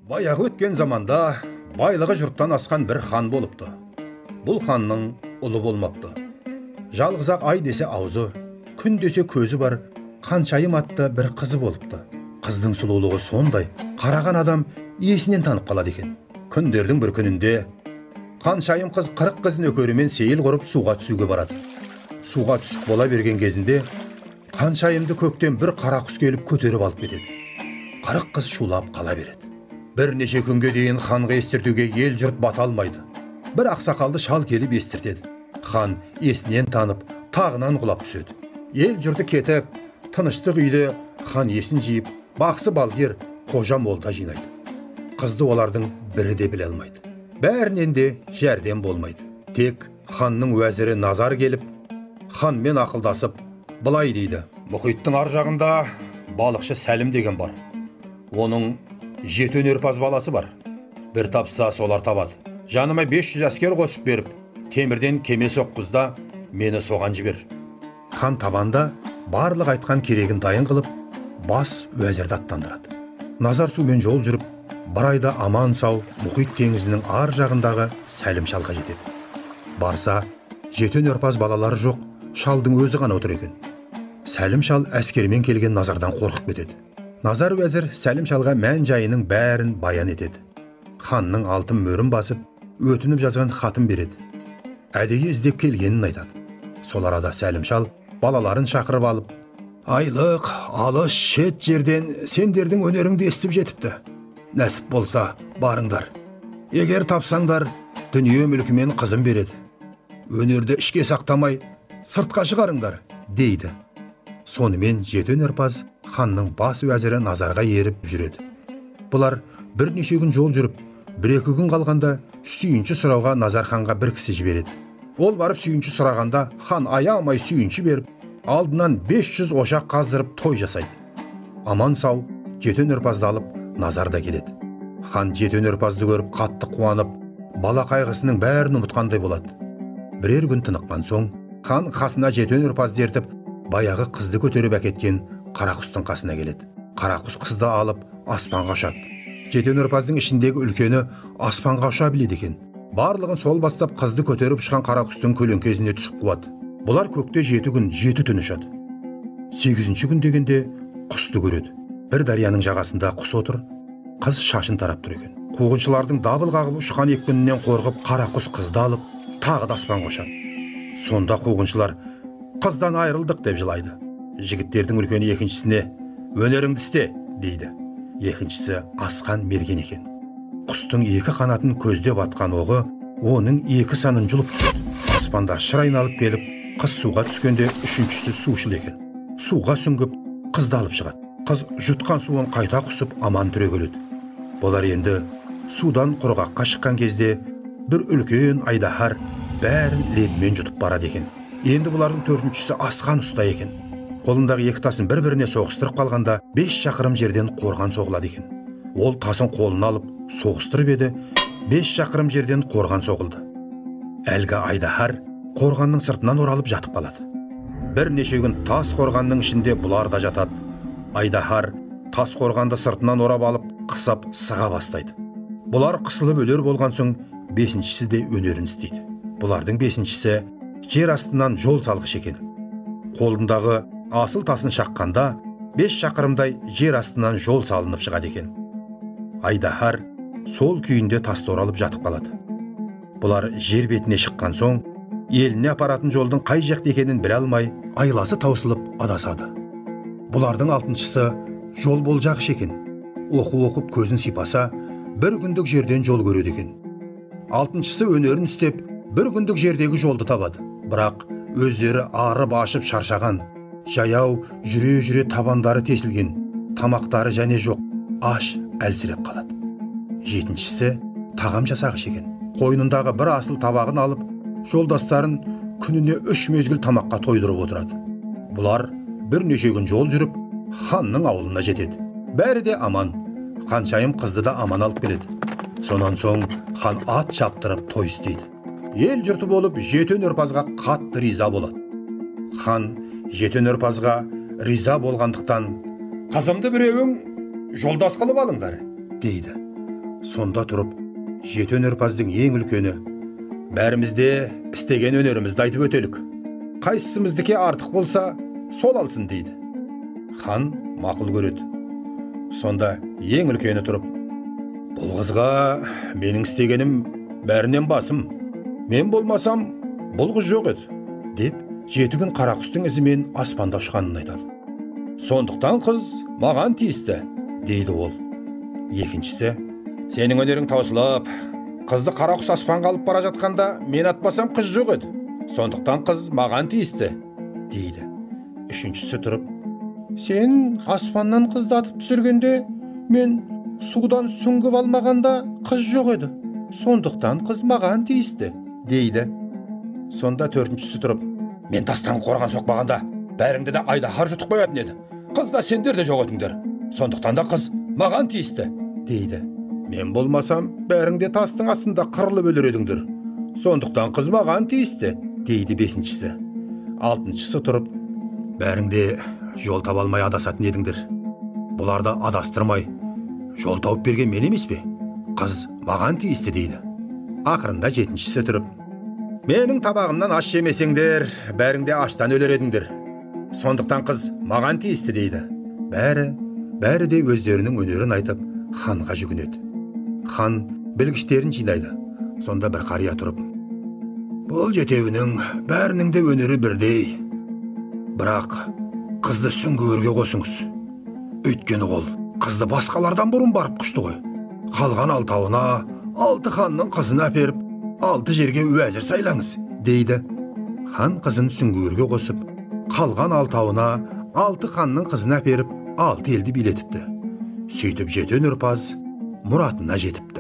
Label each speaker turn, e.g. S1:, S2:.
S1: Баяғы өткен заманда байлығы жұрттан асқан бір хан болыпты. Бұл ханның ұлы болмапты. Жалғыз-ақ ай десе аузы, күн десе көзі бар Қаншайым атты бір қызы болыпты. Қыздың сұлулығы сондай, қараған адам есінен танып қалады екен. Күндердің бір күнінде Қаншайым қыз 40 қыз нөкерімен сейіл құрып суға түсуге барады. Суға түсіп бола берген кезінде Қаншайымды көктен бір қара құс келіп көтеріп алып кетеді. 40 қыз шулап қала береді. Бірнеше күнге дейін ханға естіртуге ел жұрт бата алмайды. Bir ақсақалды шал келіп естіртеді. Хан есінен танып, тағынан құлап түседі. Ел жұрты кетіп, тыныштық үйде хан есін жиып, бақсы балгер қожа молда жинайды. Қызды олардың бірі де біле алмайды. Бәрінен де жәрдем болмайды. Тек ханның уәзірі Назар келіп, ханмен ақылдасып, былай дейді: мұхиттың ар жағында балықшы Сәлім деген бар. Оның 7 өнерпаз баласы бар. Bir тапса солар табады. Жаныма 500 әскер қосып беріп, темірден кеме соққызда мені соған жібер. Хан табанда барлық айтқан керегін дайын қылып, бас уәзірді аттандырады. Назар сумен жол жүріп, бір айда аман сау мұхит теңізінің ар жағындағы Сәлім шалға жетеді. Барса, 7 өнерпаз балалары жоқ, шалдың өзі ғана отыр екен. Сәлім шал әскермен келген Назардан қорқып кетеді. Назар уәзір Сәлім шалға мән жайының бәрін баян етеді. Ханның алтын мөрін басып, өтініп жазған хатын береді. Әдейі іздеп келгенін айтады. Сол арада Сәлім шал балаларын шақырып алып: айлық, алыс, шет жерден сендердің өнеріңді естіп жетіпті. Нәсіп болса, барыңдар. Егер тапсаңдар, дүние мүлкімен қызым береді. Өнерді ішке сақтамай, сыртқа шығарыңдар, дейді. Сонымен 7 өнерпаз ханның бас уәзірі Назарға еріп жүреді. Бұлар бірнеше күн жол жүріп, 1-2 күн қалғанда сүйінші сұрауға Назар ханға бір кісі жібереді. Ол барып сүйінші сұрағанда хан аямай сүйінші беріп, алдынан 500 ошақ қаздырып той жасайды. Аман сау 7 өнерпазды алып Назар да келеді. Хан 7 өнерпазды көріп қатты қуанып, бала қайғысының бәрін ұмытқандай болады. Бірер күн тыныққан соң, хан қасына 7 өнерпазды ертіп, баяғы қызды көтеріп әкеткен Қарақұстың қасына келеді. Қарақұс қызды алып аспанға ұшады. 7 өнерпаздың ішіндегі үлкені аспанға ұша біледі екен. Барлығын сол бастап қызды көтеріп ұшқан Қарақұстың көлеңкесіне түсіп қуады. Бұлар көкте 7 күн 7 түн ұшады. 8-ші күн дегенде құсты көреді. Bir дарияның жағасында құс отыр, қыз шашын тарап тұр екен. Қуғыншылардың дабыл қағып ұшқан екпінінен қорқып, Қарақұс қызды алып, тағы да аспанға ұшады. Сонда қуғыншылар: қыздан айырылдық деп жылайды. Жігіттердің үлкені екіншісіне: өнеріңді істе, дейді. Екіншісі асқан мерген екен. Құстың 2 қанатын көздеп атқан оғы оның 2 санын жұлып түседі. Аспанда шыр айналып келіп, қыз суға түскенде үшіншісі сушыл екен. Суға сүңгіп, қызды алып шығады. Қыз жұтқан суын қайта құсып аман түрегеледі. Болар енді судан құрғаққа шыққан кезде бір үлкен айдаһар бәрін лебімен жұтып барады екен. Енді бұлардың 4-шісі асқан ұста екен. Қолындағы 2 тасын бір-біріне соғыстырып қалғанда 5 шақырым жерден қорған соғылады екен. Ол тасын қолына алып соғыстырып еді, 5 шақырым жерден қорған соғылды. Әлгі айдаһар қорғанның сыртынан оралып жатып қалады. Бірнеше күн тас қорғанның ішінде бұлар да жатады. Айдаһар тас қорғанды сыртынан орап алып, қысап сыға бастайды. Бұлар қысылып өлер болған соң 5-шісі де өнерін істейді. Бұлардың 5-шісі жер астынан жол салғыш екен. Қолындағы асыл тасын шаққанда 5 шақырымдай жер астынан жол салынып шығады екен. Айдаһар сол күйінде таста оралып жатып қалады. Бұлар жер бетіне шыққан соң, еліне апаратын жолдың қай жақта екенін біле алмай, айласы таусылып адасады. Бұлардың 6-шысы жол болжағыш екен. Оқып көзін сипаса, 1 күндік жерден жол көреді екен. 6-шысы өнерін істеп, 1 күндік жердегі жолды табады. Бірақ өздері арып ашып шаршаған, жаяу жүре табандары тесілген, тамақтары және жоқ, аш әлсіреп қалады. 7-шісі тағам жасағыш екен. Қойнындағы бір асыл табағын алып, жолдастарын күніне 3 мезгіл тамаққа тойдырып отырады. Бұлар бірнеше күн жол жүріп, ханның ауылына жетеді. Бәрі де аман. Қаншайым қызды да аман алып келеді. Сонан соң хан ат шаптырып той істейді. Ел жұрты болып 7 өнерпазға қатты риза болады. Хан 7 өнерпазға риза болғандықтан: қызымды біреуің жолдас қылып алыңдар, дейді. Сонда тұрып, жеті өнерпаздың ең үлкені: бәрімізде істеген өнерімізді айтып өтелік. Қайсымыздікі артық болса, сол алсын дейді. Хан мақұл көреді. Сонда ең үлкені тұрып: бұл қызға менің істегенім бәрінен басым. Мен болмасам, бұл қыз жоқ еді, деп жеті күн қарақұстың ізімен аспанда ұшқанын айтады. Сондықтан қыз маған тиісті, дейді ол. Екіншісі: сенің өнерің таусылып, қызды қарақұс аспанға алып бара жатқанда мен атпасам қыз жоқ еді. Сондықтан қыз маған тиісті, дейді. Үшіншісі тұрып: сен аспаннан қызды атып түсіргенде мен судан сүңгіп алмағанда қыз жоқ еді. Сондықтан қыз маған тиісті, дейді. Сонда төртіншісі тұрып: мен тастан қорған соқпағанда бәріңді де айдаһар жұтып қоятын еді. Қыз да сендер де жоқ едіңдер. Сондықтан да қыз маған тиісті, дейді. Мен болмасам, бәріңде тастың астында қырылып өлер едіңдер. Сондықтан қыз маған тиісті, дейді бесіншісі. Алтыншысы тұрып: бәріңде жол таба алмай адасатын едіңдер. Бұларды адастырмай жол тауып берген мен емес пе? Қыз маған тиісті, дейді. Ақырында жетіншісі тұрып: менің табағымнан аш жемесеңдер, бәріңде аштан өлер едіңдер. Сондықтан қыз маған тиісті, дейді. Бәрі де өздерінің өнерін айтып, ханға жүгінеді. Хан білгіштерін жинайды. Сонда бір қария тұрып: бұл жетеуінің бәрінің де өнері бірдей. Бірақ қызды сүңгуірге қосыңыз. Өйткені ол қызды басқалардан бұрын барып құшты ғой. Қалған алтауына 6 ханның қызын әперіп, 6 жерге уәзір сайлаңыз, дейді. Хан қызын сүңгуірге қосып, қалған алтауына 6 ханның қызын әперіп, 6 елді билетіпті. Сөйтіп жеті өнерпаз мұратына жетіпті.